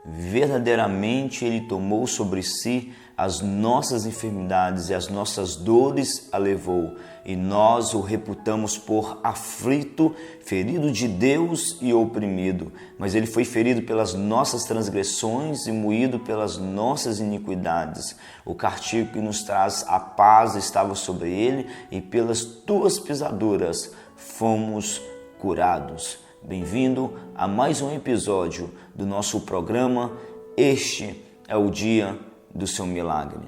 verdadeiramente Ele tomou sobre si as nossas enfermidades e as nossas dores a levou, e nós o reputamos por aflito, ferido de Deus e oprimido. Mas Ele foi ferido pelas nossas transgressões e moído pelas nossas iniquidades. O castigo que nos traz a paz estava sobre Ele, e pelas tuas pisaduras fomos curados. Bem-vindo a mais um episódio do nosso programa. Este é o dia do seu milagre.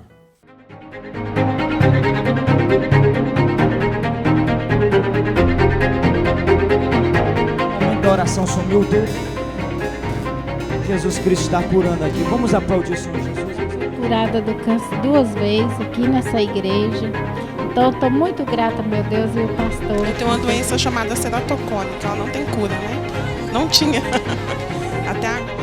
A oração sumiu tudo. Jesus Cristo está curando aqui. Vamos aplaudir o Senhor Jesus. Curada do câncer 2 vezes aqui nessa igreja. Então, estou muito grata, meu Deus, e o pastor. Eu tenho uma doença chamada ceratocônica, ela não tem cura, né? Não tinha. Até agora.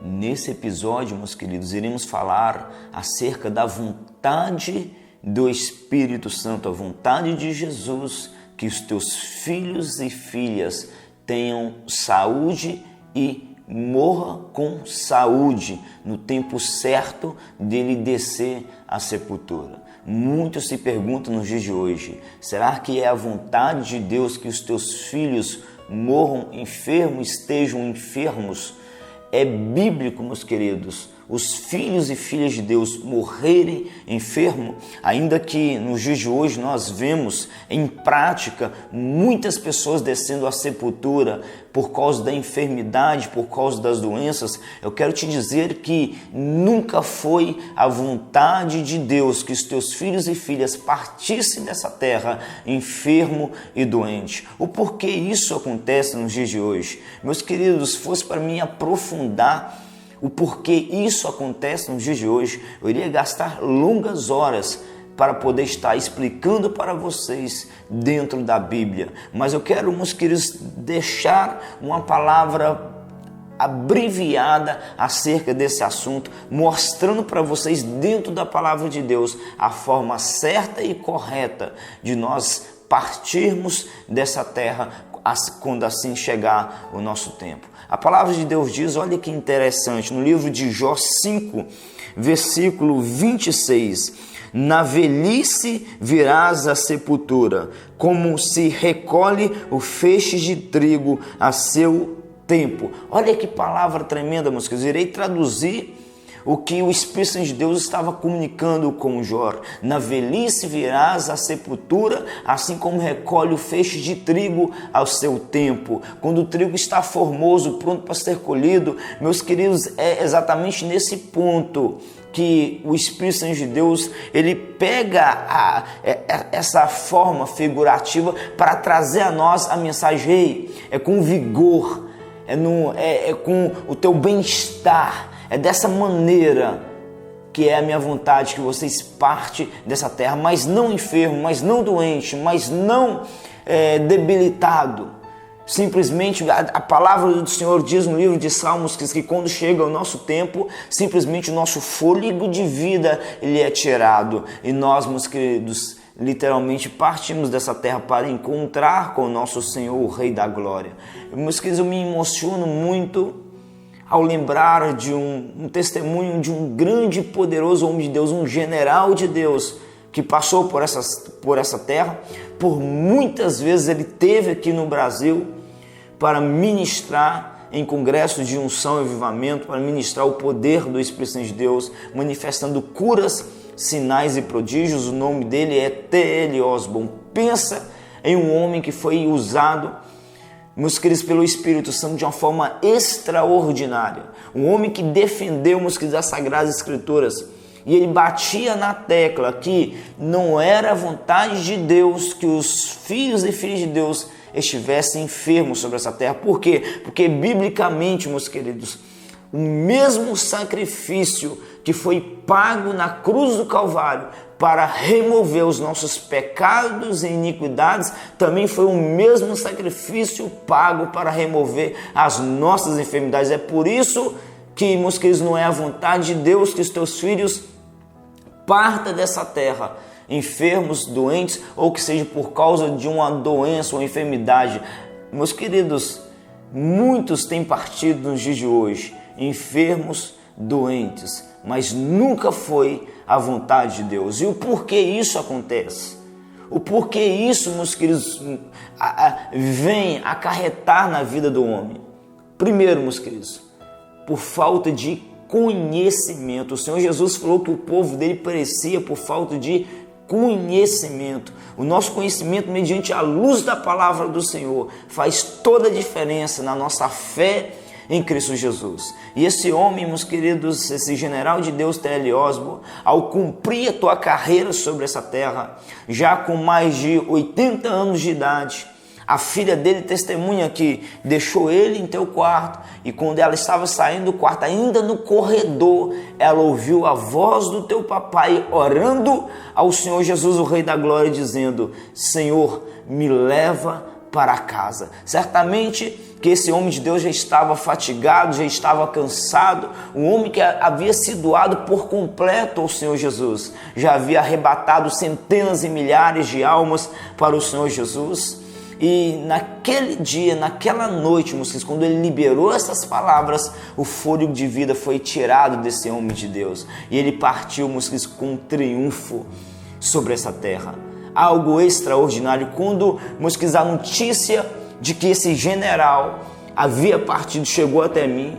Nesse episódio, meus queridos, iremos falar acerca da vontade do Espírito Santo, a vontade de Jesus, que os teus filhos e filhas tenham saúde e morra com saúde no tempo certo dele descer à sepultura. Muitos se perguntam nos dias de hoje: será que é a vontade de Deus que os teus filhos morram enfermos, estejam enfermos? É bíblico, meus queridos, os filhos e filhas de Deus morrerem enfermos, ainda que nos dias de hoje nós vemos em prática muitas pessoas descendo à sepultura por causa da enfermidade, por causa das doenças. Eu quero te dizer que nunca foi a vontade de Deus que os teus filhos e filhas partissem dessa terra enfermo e doente. O porquê isso acontece nos dias de hoje? Meus queridos, se fosse para mim aprofundar o porquê isso acontece nos dias de hoje, eu iria gastar longas horas para poder estar explicando para vocês dentro da Bíblia. Mas eu quero, meus queridos, deixar uma palavra abreviada acerca desse assunto, mostrando para vocês dentro da palavra de Deus a forma certa e correta de nós partirmos dessa terra quando assim chegar o nosso tempo. A palavra de Deus diz, olha que interessante, no livro de Jó 5, versículo 26, na velhice virás à sepultura, como se recolhe o feixe de trigo a seu tempo. Olha que palavra tremenda, meus queridos. Irei traduzir o que o Espírito Santo de Deus estava comunicando com Jó. Na velhice virás à sepultura, assim como recolhe o feixe de trigo ao seu tempo. Quando o trigo está formoso, pronto para ser colhido, meus queridos, é exatamente nesse ponto que o Espírito Santo de Deus, ele pega essa forma figurativa para trazer a nós a mensagem. É com vigor, é com o teu bem-estar. É dessa maneira que é a minha vontade que vocês partem dessa terra, mas não enfermo, mas não doente, mas não debilitado. Simplesmente a palavra do Senhor diz no livro de Salmos que quando chega o nosso tempo, simplesmente o nosso fôlego de vida ele é tirado. E nós, meus queridos, literalmente partimos dessa terra para encontrar com o nosso Senhor, o Rei da Glória. Meus queridos, eu me emociono muito ao lembrar de um testemunho de um grande e poderoso homem de Deus, um general de Deus, que passou por essa terra. Por muitas vezes ele esteve aqui no Brasil para ministrar em congressos de unção e avivamento, para ministrar o poder do Espírito Santo de Deus, manifestando curas, sinais e prodígios. O nome dele é T.L. Osborne. Pensa em um homem que foi usado, meus queridos, pelo Espírito Santo de uma forma extraordinária. Um homem que defendeu, meus queridos, as Sagradas Escrituras. E ele batia na tecla que não era a vontade de Deus que os filhos e filhas de Deus estivessem enfermos sobre essa terra. Por quê? Porque biblicamente, meus queridos, o mesmo sacrifício que foi pago na cruz do Calvário para remover os nossos pecados e iniquidades, também foi o mesmo sacrifício pago para remover as nossas enfermidades. É por isso que, meus queridos, não é a vontade de Deus que os teus filhos partam dessa terra enfermos, doentes, ou que seja por causa de uma doença ou enfermidade. Meus queridos, muitos têm partido nos dias de hoje, enfermos, doentes, mas nunca foi a vontade de Deus. E o porquê isso acontece? O porquê isso, meus queridos, vem acarretar na vida do homem? Primeiro, meus queridos, por falta de conhecimento. O Senhor Jesus falou que o povo dele perecia por falta de conhecimento. O nosso conhecimento, mediante a luz da palavra do Senhor, faz toda a diferença na nossa fé em Cristo Jesus. E esse homem, meus queridos, esse general de Deus, T.L. Osborne, ao cumprir a tua carreira sobre essa terra, já com mais de 80 anos de idade, a filha dele testemunha que deixou ele em teu quarto e quando ela estava saindo do quarto, ainda no corredor, ela ouviu a voz do teu papai orando ao Senhor Jesus, o Rei da Glória, dizendo: Senhor, me leva para casa. Certamente que esse homem de Deus já estava fatigado, já estava cansado, um homem que havia sido doado por completo ao Senhor Jesus, já havia arrebatado centenas e milhares de almas para o Senhor Jesus. E naquele dia, naquela noite, moças, quando ele liberou essas palavras, o fôlego de vida foi tirado desse homem de Deus. E ele partiu, moças, com triunfo sobre essa terra. Algo extraordinário. Quando, moças, a notícia de que esse general havia partido chegou até mim,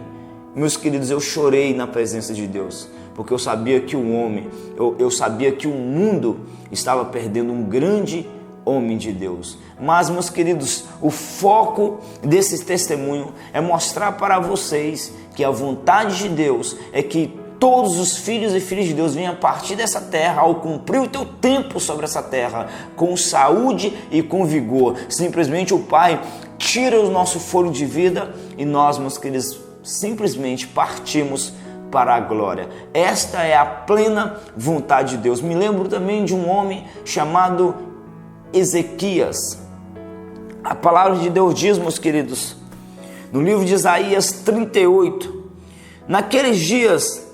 meus queridos, eu chorei na presença de Deus. Porque eu sabia que o homem, eu sabia que o mundo estava perdendo um grande homem de Deus. Mas, meus queridos, o foco desse testemunho é mostrar para vocês que a vontade de Deus é que todos os filhos e filhas de Deus venham a partir dessa terra, ao cumprir o teu tempo sobre essa terra, com saúde e com vigor. Simplesmente o Pai tira o nosso fôlego de vida e nós, meus queridos, simplesmente partimos para a glória. Esta é a plena vontade de Deus. Me lembro também de um homem chamado Ezequias. A palavra de Deus diz, meus queridos, no livro de Isaías 38, naqueles dias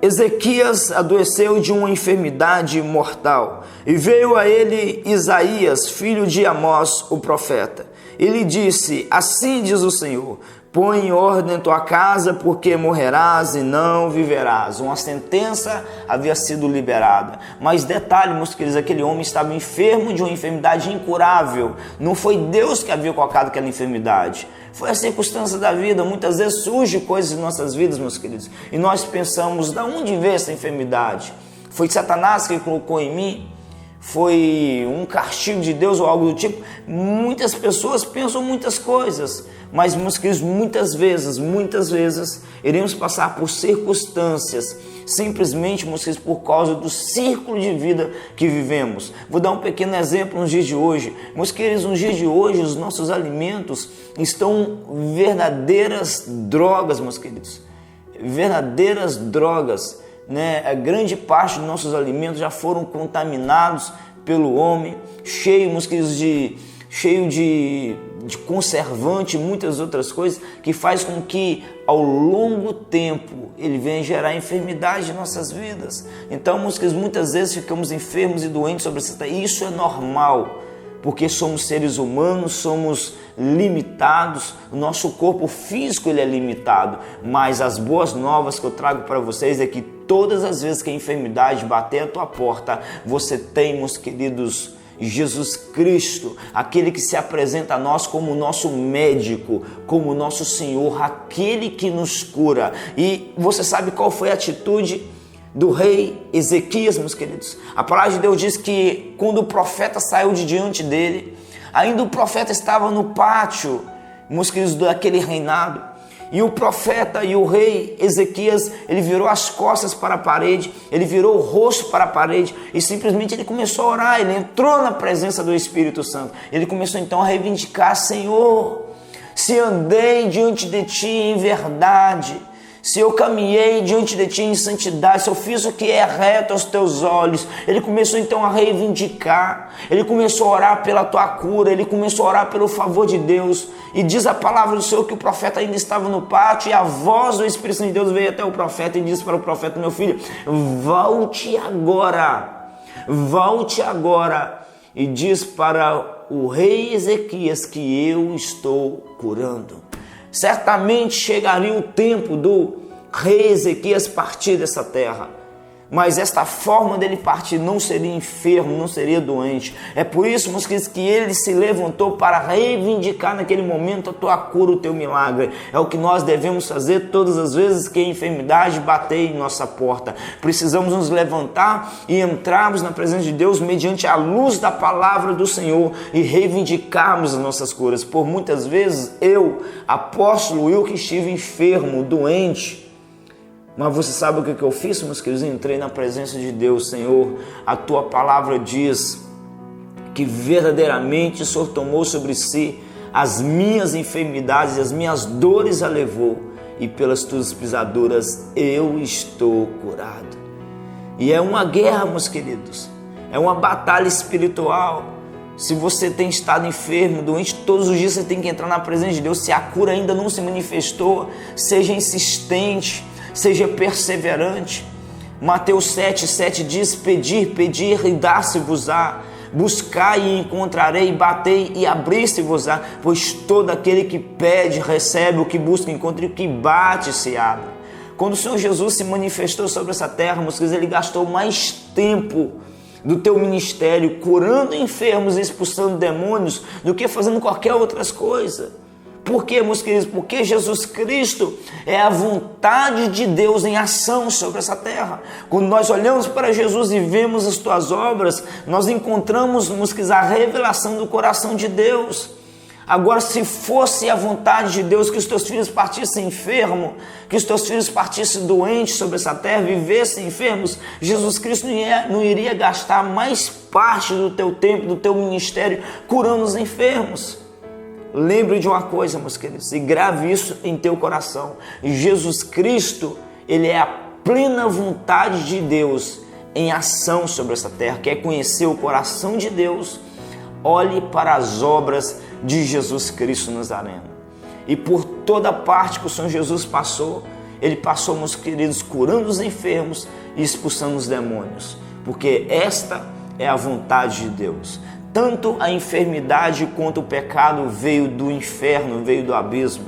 Ezequias adoeceu de uma enfermidade mortal e veio a ele Isaías, filho de Amós, o profeta. Ele disse: assim diz o Senhor, põe em ordem tua casa, porque morrerás e não viverás. Uma sentença havia sido liberada. Mas detalhe, meus queridos, aquele homem estava enfermo de uma enfermidade incurável. Não foi Deus que havia colocado aquela enfermidade. Foi a circunstância da vida. Muitas vezes surgem coisas em nossas vidas, meus queridos, e nós pensamos: de onde veio essa enfermidade? Foi Satanás que colocou em mim? Foi um castigo de Deus ou algo do tipo? Muitas pessoas pensam muitas coisas, mas, meus queridos, muitas vezes iremos passar por circunstâncias, simplesmente, meus queridos, por causa do círculo de vida que vivemos. Vou dar um pequeno exemplo nos dias de hoje. Meus queridos, nos dias de hoje, os nossos alimentos estão verdadeiras drogas, meus queridos, verdadeiras drogas. A grande parte dos nossos alimentos já foram contaminados pelo homem, cheio de conservante e muitas outras coisas, que faz com que ao longo tempo ele venha gerar enfermidade em nossas vidas. Então, muitas vezes ficamos enfermos e doentes sobre essa terra. Isso é normal, porque somos seres humanos, somos limitados, o nosso corpo físico ele é limitado, mas as boas novas que eu trago para vocês é que todas as vezes que a enfermidade bater a tua porta, você tem, meus queridos, Jesus Cristo, aquele que se apresenta a nós como nosso médico, como nosso Senhor, aquele que nos cura. E você sabe qual foi a atitude do rei Ezequias, meus queridos? A palavra de Deus diz que quando o profeta saiu de diante dele, ainda o profeta estava no pátio, meus queridos, daquele reinado, e o profeta e o rei Ezequias, ele virou as costas para a parede, ele virou o rosto para a parede e simplesmente ele começou a orar, ele entrou na presença do Espírito Santo. Ele começou então a reivindicar: Senhor, se andei diante de ti em verdade, se eu caminhei diante de ti em santidade, se eu fiz o que é reto aos teus olhos. Ele começou então a reivindicar, ele começou a orar pela tua cura, ele começou a orar pelo favor de Deus. E diz a palavra do Senhor que o profeta ainda estava no pátio e a voz do Espírito Santo de Deus veio até o profeta e disse para o profeta: meu filho, volte agora, volte agora e diz para o rei Ezequias que eu estou curando. Certamente chegaria o tempo do rei Ezequias partir dessa terra, mas esta forma dele partir não seria enfermo, não seria doente. É por isso, meus queridos, que ele se levantou para reivindicar naquele momento a tua cura, o teu milagre. É o que nós devemos fazer todas as vezes que a enfermidade bater em nossa porta. Precisamos nos levantar e entrarmos na presença de Deus mediante a luz da palavra do Senhor e reivindicarmos as nossas curas. Por muitas vezes eu, apóstolo, eu que estive enfermo, doente, mas você sabe o que eu fiz, meus queridos? Entrei na presença de Deus. Senhor, a tua palavra diz que verdadeiramente o Senhor tomou sobre si as minhas enfermidades e as minhas dores a levou, e pelas tuas pisaduras eu estou curado. E é uma guerra, meus queridos, é uma batalha espiritual. Se você tem estado enfermo, doente, todos os dias você tem que entrar na presença de Deus. Se a cura ainda não se manifestou, seja insistente, seja perseverante. Mateus 7,7 diz: pedir e dar-se-vos-á, buscai e encontrarei, batei e abrir-se-vos-á, pois todo aquele que pede recebe, o que busca encontra, e o que bate se abre. Quando o Senhor Jesus se manifestou sobre essa terra, meus queridos, ele gastou mais tempo do teu ministério curando enfermos e expulsando demônios do que fazendo qualquer outra coisa. Por quê, meus queridos? Porque Jesus Cristo é a vontade de Deus em ação sobre essa terra. Quando nós olhamos para Jesus e vemos as tuas obras, nós encontramos, meus queridos, a revelação do coração de Deus. Agora, se fosse a vontade de Deus que os teus filhos partissem enfermos, que os teus filhos partissem doentes sobre essa terra, vivessem enfermos, Jesus Cristo não iria gastar mais parte do teu tempo, do teu ministério, curando os enfermos. Lembre de uma coisa, meus queridos, e grave isso em teu coração: Jesus Cristo, ele é a plena vontade de Deus em ação sobre essa terra. Quer conhecer o coração de Deus? Olhe para as obras de Jesus Cristo Nazareno. E por toda parte que o Senhor Jesus passou, ele passou, meus queridos, curando os enfermos e expulsando os demônios, porque esta é a vontade de Deus. Tanto a enfermidade quanto o pecado veio do inferno, veio do abismo.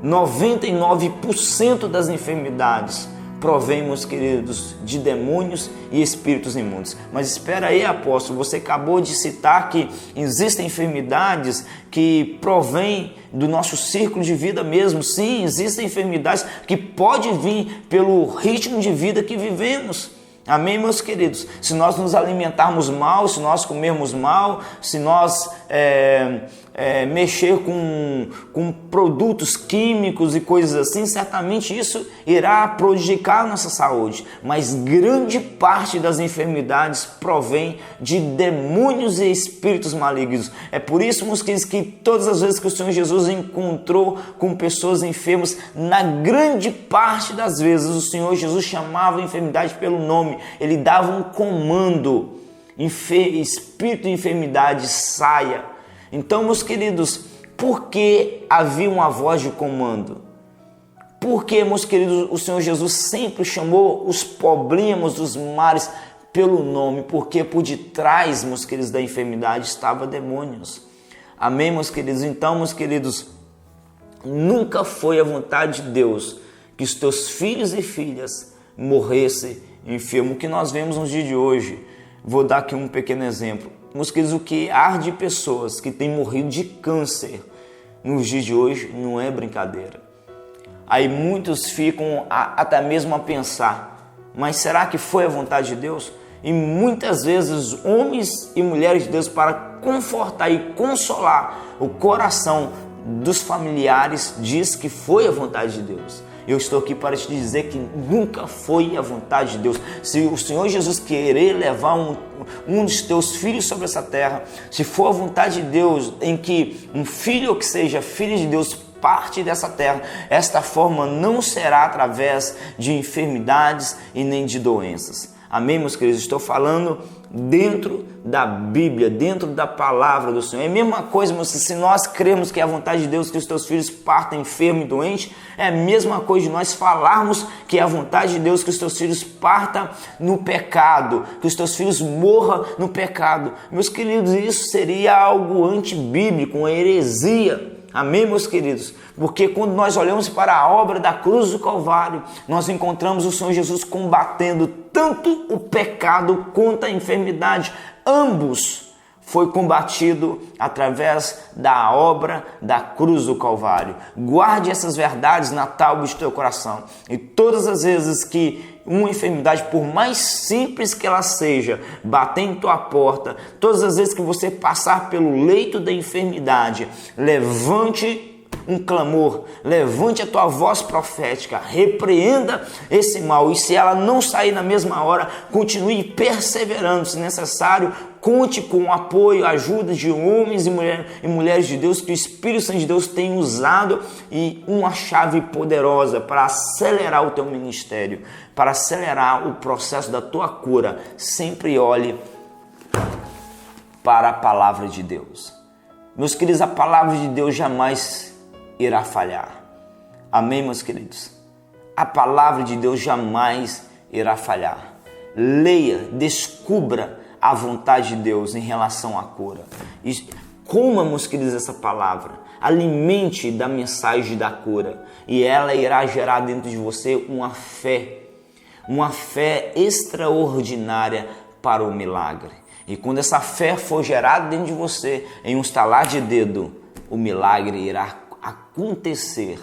99% das enfermidades provém, meus queridos, de demônios e espíritos imundos. Mas espera aí, apóstolo, você acabou de citar que existem enfermidades que provêm do nosso círculo de vida mesmo. Sim, existem enfermidades que podem vir pelo ritmo de vida que vivemos. Amém, meus queridos? Se nós nos alimentarmos mal, se nós comermos mal, se nós mexer com produtos químicos e coisas assim, certamente isso irá prejudicar a nossa saúde. Mas grande parte das enfermidades provém de demônios e espíritos malignos. É por isso, meus queridos, que todas as vezes que o Senhor Jesus encontrou com pessoas enfermas, na grande parte das vezes o Senhor Jesus chamava a enfermidade pelo nome. Ele dava um comando: espírito de enfermidade, saia. Então, meus queridos, por que havia uma voz de comando? Porque, meus queridos, o Senhor Jesus sempre chamou os problemas, os males pelo nome, porque por detrás, meus queridos, da enfermidade estava demônios. Amém, meus queridos? Então, meus queridos, nunca foi a vontade de Deus que os teus filhos e filhas morressem enfermos. O que nós vemos nos dias de hoje, vou dar aqui um pequeno exemplo. Meus queridos, o que há de pessoas que têm morrido de câncer nos dias de hoje não é brincadeira. Aí muitos ficam até mesmo a pensar: mas será que foi a vontade de Deus? E muitas vezes homens e mulheres de Deus, para confortar e consolar o coração dos familiares, diz que foi a vontade de Deus. Eu estou aqui para te dizer que nunca foi a vontade de Deus. Se o Senhor Jesus querer levar um dos teus filhos sobre essa terra, se for a vontade de Deus em que um filho que seja filho de Deus parte dessa terra, esta forma não será através de enfermidades e nem de doenças. Amém, meus queridos? Estou falando dentro da Bíblia, dentro da palavra do Senhor. É a mesma coisa, meus queridos, se nós cremos que é a vontade de Deus que os teus filhos partam enfermos e doentes, é a mesma coisa de nós falarmos que é a vontade de Deus que os teus filhos partam no pecado, que os teus filhos morram no pecado. Meus queridos, isso seria algo antibíblico, uma heresia. Amém, meus queridos? Porque quando nós olhamos para a obra da cruz do Calvário, nós encontramos o Senhor Jesus combatendo tanto o pecado quanto a enfermidade. Ambos foi combatido através da obra da cruz do Calvário. Guarde essas verdades na tábua do teu coração. E todas as vezes que uma enfermidade, por mais simples que ela seja, bater em tua porta, todas as vezes que você passar pelo leito da enfermidade, levante um clamor, levante a tua voz profética, repreenda esse mal, e se ela não sair na mesma hora, continue perseverando, se necessário, conte com o apoio, a ajuda de homens e mulheres de Deus, que o Espírito Santo de Deus tem usado, e uma chave poderosa para acelerar o teu ministério, para acelerar o processo da tua cura. Sempre olhe para a palavra de Deus. Meus queridos, a palavra de Deus jamais irá falhar. Amém, meus queridos? A palavra de Deus jamais irá falhar. Leia, descubra a vontade de Deus em relação à cura. E coma, meus queridos, essa palavra. Alimente da mensagem da cura. E ela irá gerar dentro de você uma fé extraordinária para o milagre. E quando essa fé for gerada dentro de você, em um estalar de dedo, o milagre irá acontecer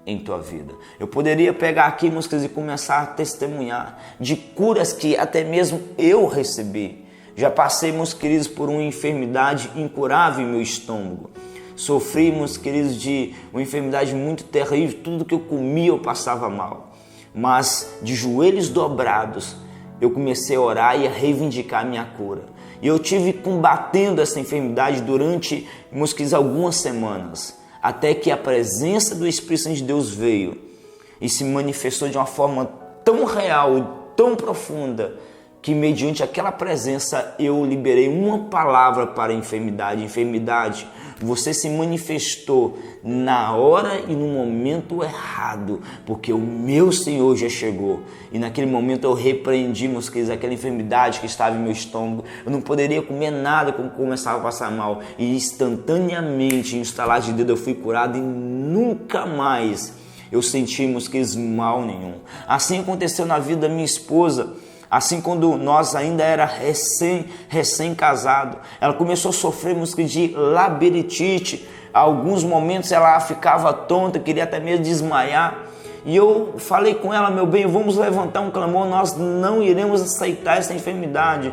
em tua vida. Eu poderia pegar aqui, meus queridos, e começar a testemunhar de curas que até mesmo eu recebi. Já passei, meus queridos, por uma enfermidade incurável em meu estômago. Sofri, meus queridos, de uma enfermidade muito terrível. Tudo que eu comia eu passava mal. Mas de joelhos dobrados, eu comecei a orar e a reivindicar a minha cura. E eu tive combatendo essa enfermidade durante, meus queridos, algumas semanas, até que a presença do Espírito Santo de Deus veio e se manifestou de uma forma tão real, tão profunda, que mediante aquela presença eu liberei uma palavra para a enfermidade. Enfermidade, você se manifestou na hora e no momento errado, porque o meu Senhor já chegou. E naquele momento eu repreendi, meus queridos, aquela enfermidade que estava em meu estômago. Eu não poderia comer nada quando começava a passar mal. E instantaneamente, em estalar de dedo, eu fui curado e nunca mais eu senti, meus queridos, mal nenhum. Assim aconteceu na vida da minha esposa. Assim, quando nós ainda era recém-casado, ela começou a sofrer de labirintite. Há alguns momentos ela ficava tonta, queria até mesmo desmaiar. E eu falei com ela: meu bem, vamos levantar um clamor, nós não iremos aceitar essa enfermidade.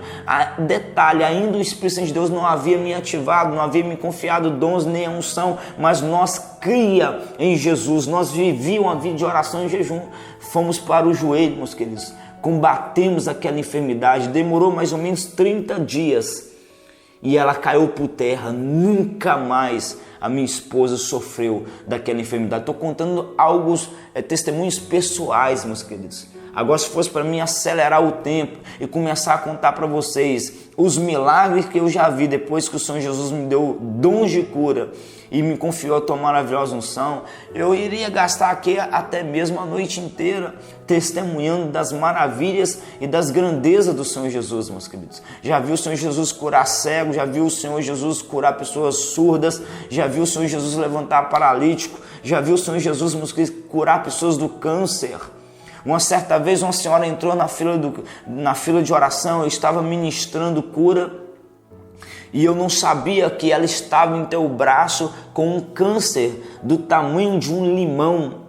Detalhe, ainda o Espírito Santo de Deus não havia me ativado, não havia me confiado dons nem a unção, mas nós cria em Jesus, nós vivíamos uma vida de oração e jejum. Fomos para o joelho, meus queridos, combatemos aquela enfermidade, demorou mais ou menos 30 dias e ela caiu por terra. Nunca mais a minha esposa sofreu daquela enfermidade. Estou contando alguns testemunhos pessoais, meus queridos. Agora, se fosse para mim acelerar o tempo e começar a contar para vocês os milagres que eu já vi depois que o Senhor Jesus me deu dons de cura e me confiou a tua maravilhosa unção, eu iria gastar aqui até mesmo a noite inteira testemunhando das maravilhas e das grandezas do Senhor Jesus, meus queridos. Já vi o Senhor Jesus curar cego, já vi o Senhor Jesus curar pessoas surdas, já vi o Senhor Jesus levantar paralítico, já vi o Senhor Jesus, meus queridos, curar pessoas do câncer. Uma certa vez uma senhora entrou na fila de oração, eu estava ministrando cura e eu não sabia que ela estava em teu braço com um câncer do tamanho de um limão.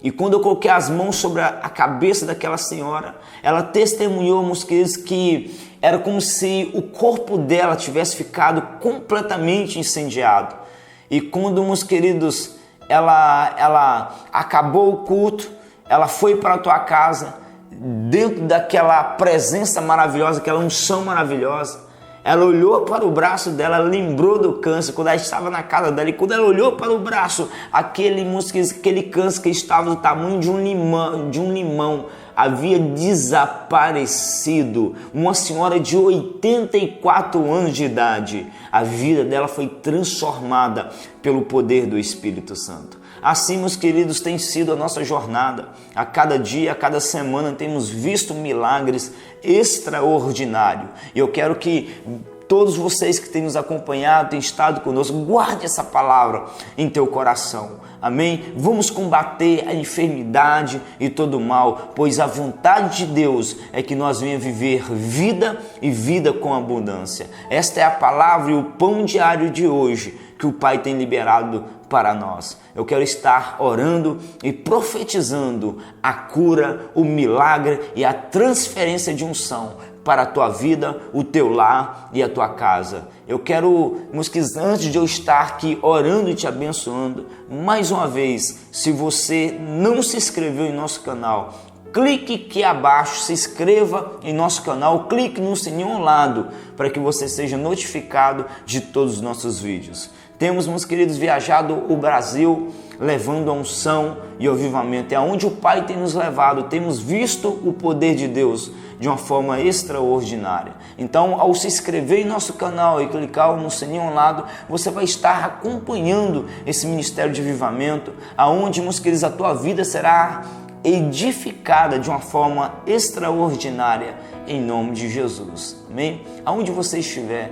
E quando eu coloquei as mãos sobre a cabeça daquela senhora, ela testemunhou, meus queridos, que era como se o corpo dela tivesse ficado completamente incendiado. E quando, meus queridos, ela acabou o culto, ela foi para a tua casa, dentro daquela presença maravilhosa, aquela unção maravilhosa. Ela olhou para o braço dela, lembrou do câncer, quando ela estava na casa dela. E quando ela olhou para o braço, aquele câncer que estava do tamanho de um limão, havia desaparecido. Uma senhora de 84 anos de idade. A vida dela foi transformada pelo poder do Espírito Santo. Assim, meus queridos, tem sido a nossa jornada. A cada dia, a cada semana, temos visto milagres extraordinários. E eu quero que todos vocês que têm nos acompanhado, têm estado conosco, guarde essa palavra em teu coração. Amém? Vamos combater a enfermidade e todo o mal, pois a vontade de Deus é que nós venhamos viver vida e vida com abundância. Esta é a palavra e o pão diário de hoje que o Pai tem liberado para nós. Eu quero estar orando e profetizando a cura, o milagre e a transferência de unção para a tua vida, o teu lar e a tua casa. Eu quero, antes de eu estar aqui orando e te abençoando, mais uma vez, se você não se inscreveu em nosso canal, clique aqui abaixo, se inscreva em nosso canal, clique no sininho ao lado para que você seja notificado de todos os nossos vídeos. Temos, meus queridos, viajado o Brasil levando a unção e o avivamento. É onde o Pai tem nos levado. Temos visto o poder de Deus de uma forma extraordinária. Então, ao se inscrever em nosso canal e clicar no sininho ao lado, você vai estar acompanhando esse ministério de avivamento, aonde, meus queridos, a tua vida será edificada de uma forma extraordinária em nome de Jesus. Amém? Aonde você estiver,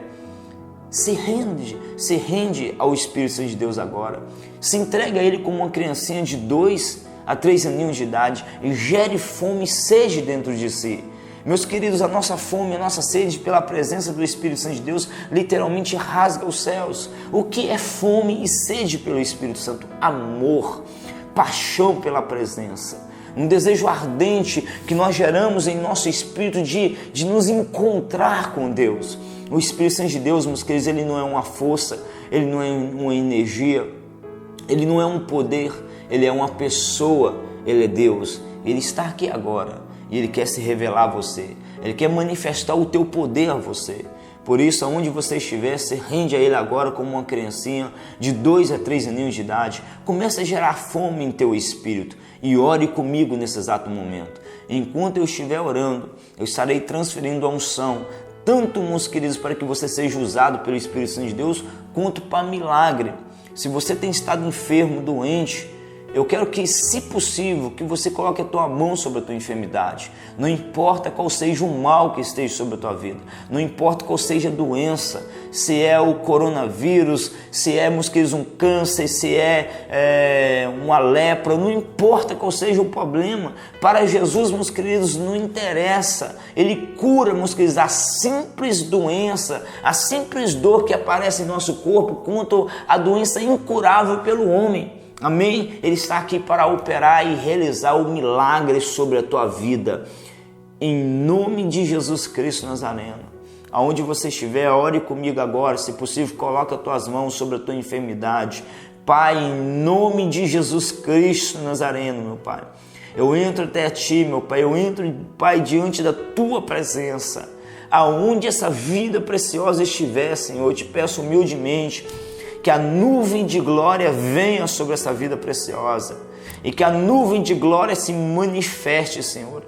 se rende ao Espírito Santo de Deus agora. Se entrega a Ele como uma criancinha de 2 a 3 aninhos de idade e gere fome e sede dentro de si. Meus queridos, a nossa fome, a nossa sede pela presença do Espírito Santo de Deus literalmente rasga os céus. O que é fome e sede pelo Espírito Santo? Amor, paixão pela presença. Um desejo ardente que nós geramos em nosso espírito de nos encontrar com Deus. O Espírito Santo de Deus, meus queridos, ele não é uma força, ele não é uma energia, ele não é um poder, ele é uma pessoa, ele é Deus. Ele está aqui agora e ele quer se revelar a você, ele quer manifestar o teu poder a você. Por isso, aonde você estiver, se rende a Ele agora como uma criancinha de 2 a 3 aninhos de idade. Comece a gerar fome em teu espírito e ore comigo nesse exato momento. Enquanto eu estiver orando, eu estarei transferindo a unção, tanto, meus queridos, para que você seja usado pelo Espírito Santo de Deus, quanto para milagre. Se você tem estado enfermo, doente, eu quero que, se possível, que você coloque a tua mão sobre a tua enfermidade. Não importa qual seja o mal que esteja sobre a tua vida. Não importa qual seja a doença. Se é o coronavírus, se é, meus queridos, um câncer, se é uma lepra. Não importa qual seja o problema. Para Jesus, meus queridos, não interessa. Ele cura, meus queridos, a simples doença, a simples dor que aparece em nosso corpo, quanto a doença incurável pelo homem. Amém? Ele está aqui para operar e realizar o milagre sobre a tua vida. Em nome de Jesus Cristo Nazareno. Aonde você estiver, ore comigo agora. Se possível, coloque as tuas mãos sobre a tua enfermidade. Pai, em nome de Jesus Cristo Nazareno, meu Pai. Eu entro até a Ti, meu Pai. Eu entro, Pai, diante da Tua presença. Aonde essa vida preciosa estiver, Senhor, eu te peço humildemente que a nuvem de glória venha sobre essa vida preciosa e que a nuvem de glória se manifeste, Senhor,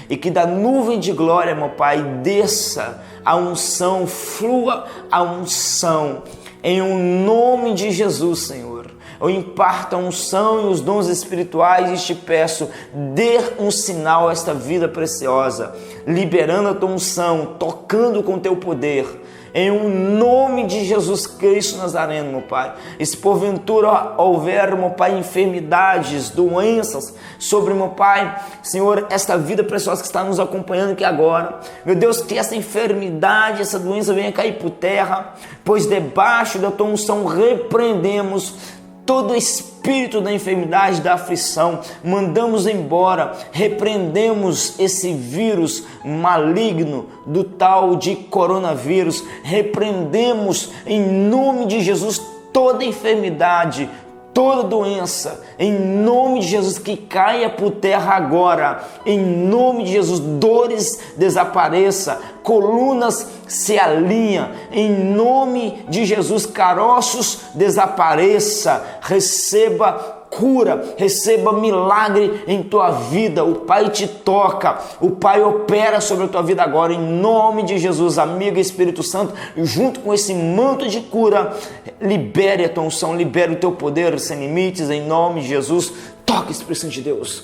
e que da nuvem de glória, meu Pai, desça a unção, flua a unção, em nome de Jesus, Senhor. Eu imparto a unção e os dons espirituais e te peço, dê um sinal a esta vida preciosa, liberando a tua unção, tocando com teu poder, em nome de Jesus Cristo Nazareno, meu Pai. E se porventura houver, meu Pai, enfermidades, doenças sobre, meu Pai, Senhor, esta vida preciosa que está nos acompanhando aqui agora, meu Deus, que essa enfermidade, essa doença venha cair por terra, pois debaixo da tua unção repreendemos todo espírito da enfermidade, da aflição, mandamos embora, repreendemos esse vírus maligno do tal de coronavírus, repreendemos em nome de Jesus toda enfermidade, toda doença, em nome de Jesus, que caia por terra agora, em nome de Jesus, dores desapareça, colunas se alinham, em nome de Jesus, caroços desapareça, receba cura, receba milagre em tua vida. O Pai te toca, o Pai opera sobre a tua vida agora, em nome de Jesus. Amigo Espírito Santo, junto com esse manto de cura, libere a tua unção, libere o teu poder sem limites, em nome de Jesus. Toque, Espírito Santo de Deus.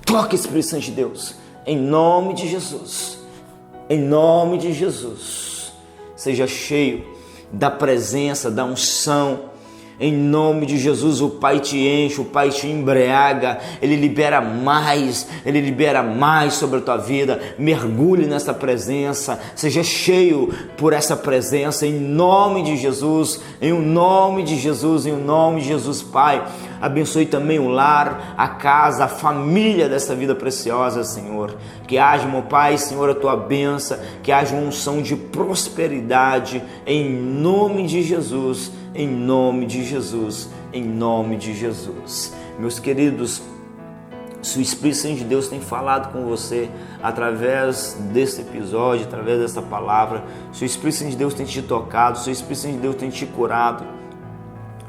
Toque, Espírito Santo de Deus, em nome de Jesus. Em nome de Jesus. Seja cheio da presença, da unção. Em nome de Jesus, o Pai te enche, o Pai te embriaga, Ele libera mais sobre a tua vida. Mergulhe nessa presença, seja cheio por essa presença, em nome de Jesus, em nome de Jesus, em nome de Jesus, Pai. Abençoe também o lar, a casa, a família dessa vida preciosa, Senhor. Que haja, meu Pai, Senhor, a tua bênção, que haja uma unção de prosperidade, em nome de Jesus, em nome de Jesus, em nome de Jesus. Meus queridos, se o Espírito Santo de Deus tem falado com você através desse episódio, através dessa palavra, se o Espírito Santo de Deus tem te tocado, se o Espírito Santo de Deus tem te curado,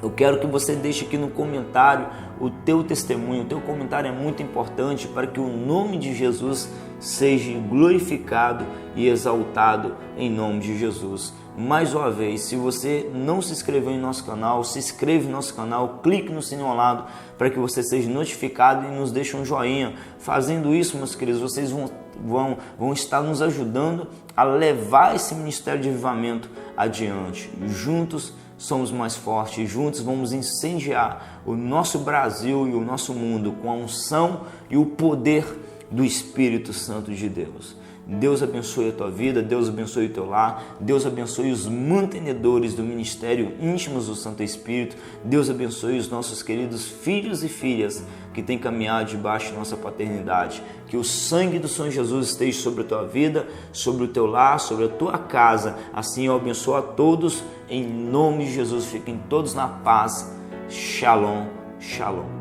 eu quero que você deixe aqui no comentário o teu testemunho. O teu comentário é muito importante para que o nome de Jesus seja glorificado e exaltado em nome de Jesus. Mais uma vez, se você não se inscreveu em nosso canal, se inscreve no nosso canal, clique no sininho ao lado para que você seja notificado e nos deixe um joinha. Fazendo isso, meus queridos, vocês vão estar nos ajudando a levar esse ministério de avivamento adiante. Juntos somos mais fortes, juntos vamos incendiar o nosso Brasil e o nosso mundo com a unção e o poder do Espírito Santo de Deus. Deus abençoe a tua vida, Deus abençoe o teu lar, Deus abençoe os mantenedores do ministério íntimos do Santo Espírito, Deus abençoe os nossos queridos filhos e filhas que têm caminhado debaixo de nossa paternidade. Que o sangue do Senhor Jesus esteja sobre a tua vida, sobre o teu lar, sobre a tua casa. Assim eu abençoo a todos, em nome de Jesus. Fiquem todos na paz. Shalom, shalom.